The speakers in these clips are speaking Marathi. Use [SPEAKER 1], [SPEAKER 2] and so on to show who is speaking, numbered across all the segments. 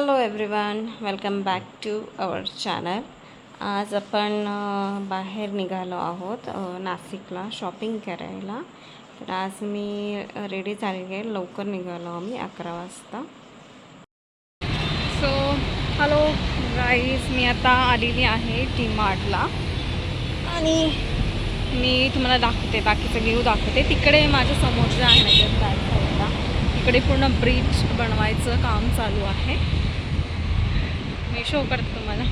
[SPEAKER 1] Hello everyone, welcome back to our channel. आज आपण बाहेर निघालो आहोत नाशिकला शॉपिंग करायला. तर आज मी रेडी झाले आहे, लवकर निघालो आम्ही 11 वाजता. सो हॅलो गाईज, मी आता आलेली आहे टी मार्टला आणि मी तुम्हाला दाखवते, बाकीचं व्ह्यू दाखवते. तिकडे माझ्या समोर जे आहे ना बॅक साईडला, तिकडे पूर्ण ब्रिज बनवायचं काम चालू आहे. मी शो करते तुम्हाला.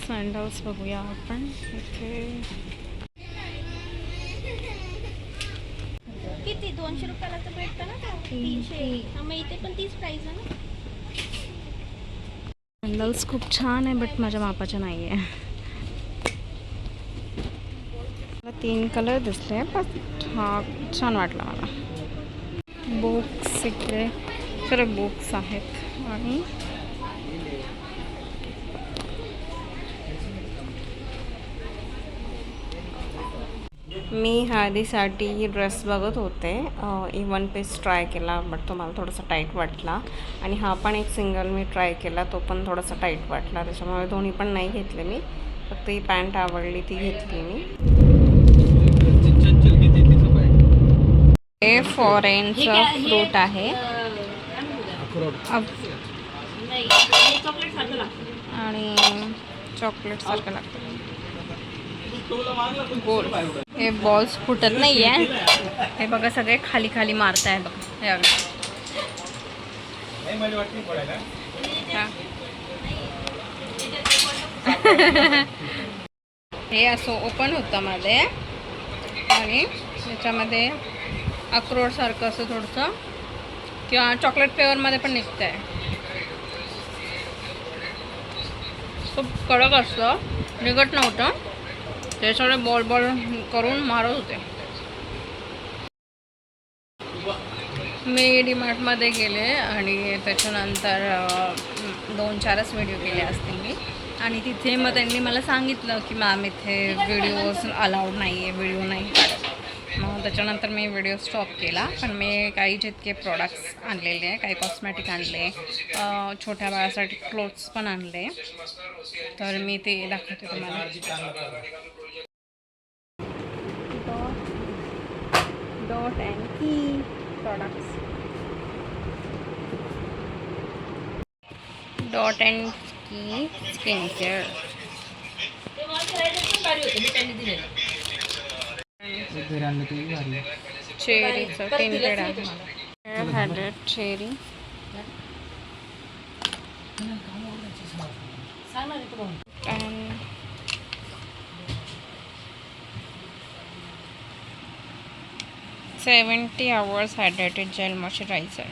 [SPEAKER 1] सँडल्स बघूया आपण इथे.
[SPEAKER 2] किती 200 रुपयाला तर भेटतं ना, 300. मग इथे पण 30 प्राइस आहे ना.
[SPEAKER 1] सँडल्स खूप छान आहे, बट माझ्या मापाच्या नाही आहे. मला 3 कलर दिसले, पण हा छान वाटला मला. बुक्स इकडे सर्व बुक्स आहेत आणि मी हळदीसाठी ड्रेस बघत होते. वन पीस ट्राय केला, बट तो मला थोडासा टाईट वाटला. आणि हा पण एक सिंगल मी ट्राय केला, तो पण थोडासा टाईट वाटला. त्याच्यामुळे दोन्ही पण नाही घेतले मी. फक्त ही पॅन्ट आवडली ती घेतली मी. हे फॉरेनचं फ्रूट आहे आणि चॉकलेट सारखं लागतं. गोल हे बॉल्स फुटत नाही आहे. हे बघा सगळे खाली खाली मारताय बघा. हे असं ओपन होतं मध्ये आणि त्याच्यामध्ये अक्रोड सारखं असं थोडंसं किंवा चॉकलेट फ्लेवरमध्ये पण निघतं आहे. खूप कडक असतं, निघत नव्हतं. ते सगळे बॉल बॉल करून मारत होते. मी डीमार्टमध्ये गेले आणि त्याच्यानंतर 2-4च व्हिडिओ केले असतील मी. आणि तिथे मग त्यांनी मला सांगितलं की मॅम इथे व्हिडिओज अलाउड नाही आहे, व्हिडिओ नाही काढत. मग त्याच्यानंतर मी व्हिडिओ स्टॉप केला. पण मी काही जितके प्रोडक्ट्स आणलेले आहे, काही कॉस्मॅटिक आणले, छोट्या बाळासाठी क्लोथ्स पण आणले, तर मी ते दाखवते तुम्हाला. डॉट अँड की प्रोडक्ट्स. डॉट अँड की स्किन केअर. चेरीचं टिंटेड आहे. हॅडेड चेरी. आणि 70 hours hydrated gel moisturizer.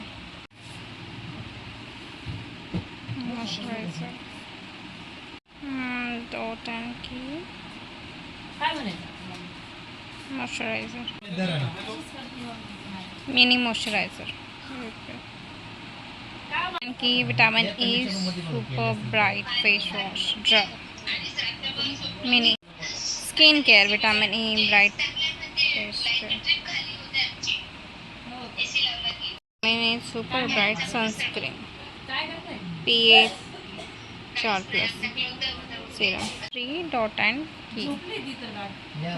[SPEAKER 1] Dot and Key moisturizer. Mini moisturizer. And Key vitamin E super bright face wash gel. Mini skin care vitamin E bright face gel. Mini super bright sunscreen. PA 4+ serum. 3 dot and key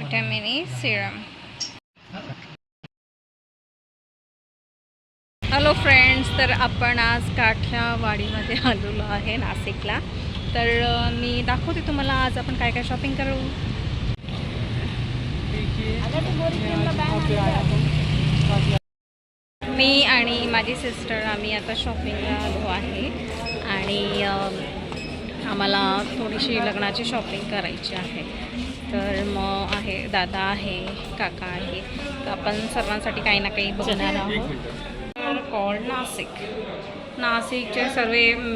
[SPEAKER 1] vitamin E serum. Hello friends, तर आपण आज काठियावाडीमध्ये आलेलो आहे नाशिकला. तर मी दाखवते तुम्हाला आज आपण काय काय शॉपिंग करू. मी आणि माझी सिस्टर आम्ही आता शॉपिंगला आलो आहे आणि आम्हाला थोडीशी लग्नाची शॉपिंग करायची आहे. तर मग आहे दादा आहे, काका आहे, तर आपण सर्वांसाठी काही ना काही बघणार आहोत. तर कॉल नाशिकचे सर्व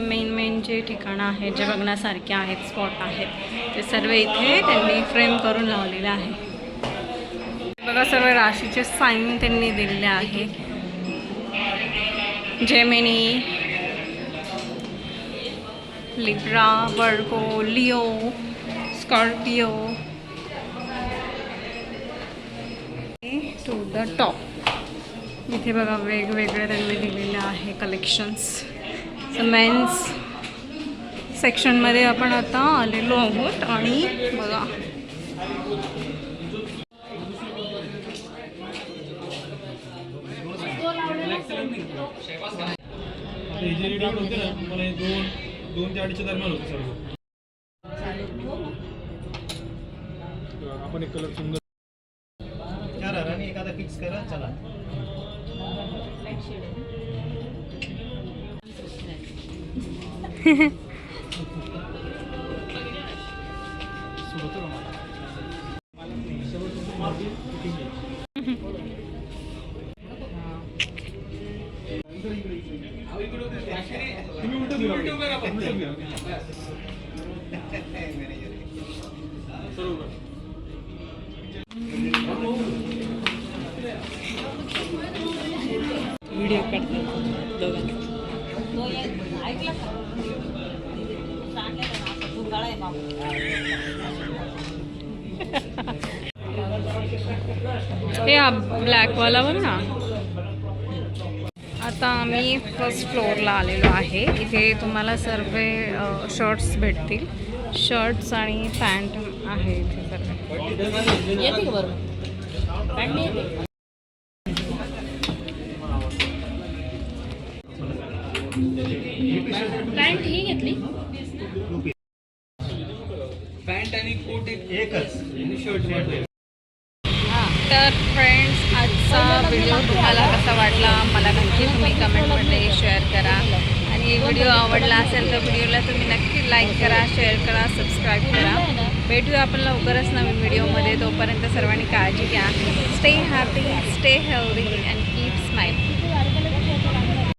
[SPEAKER 1] मेन जे ठिकाणं आहेत, जे बघण्यासारखे आहेत, स्पॉट आहेत, ते सर्व इथे त्यांनी फ्रेम करून लावलेले आहे. बघा सर्व राशीचे साईन त्यांनी दिलेले आहे. Gemini, Libra, Virgo, Leo, Scorpio to the top. इथे बघा वेगवेगळे त्यांनी दिलेले आहे कलेक्शन्स. मेन्स सेक्शनमध्ये आपण आता आलेलो आहोत आणि बघा
[SPEAKER 3] दोन ते अडीचच्या दरम्यान होतं सर्व. आपण एक कलर सुंदर एखादा फिक्स करा. चला
[SPEAKER 1] व्हिडिओ काढतो. हे ब्लॅकवाला बघ ना. आता आम्ही फर्स्ट फ्लोअरला आलेलो आहे. इथे तुम्हाला सर्व शर्ट्स भेटतील. शर्ट्स आणि पॅन्ट आहे इथे सर्व.
[SPEAKER 2] येते का बरोबर पॅन्ट येते. पॅन्ट ही घेतली.
[SPEAKER 3] पॅन्ट आणि कोट एकच शर्ट.
[SPEAKER 1] तर फ्रेंड्स, आजचा व्हिडिओ तुम्हाला कसा वाटला मला नक्की तुम्ही कमेंटमध्ये शेअर करा. आणि व्हिडिओ आवडला असेल तर व्हिडिओला तुम्ही नक्की लाईक करा, शेअर करा, सबस्क्राईब करा. भेटूया आपण लवकरच नवीन व्हिडिओमध्ये. तोपर्यंत सर्वांनी काळजी घ्या. Stay happy, stay healthy and keep smiling.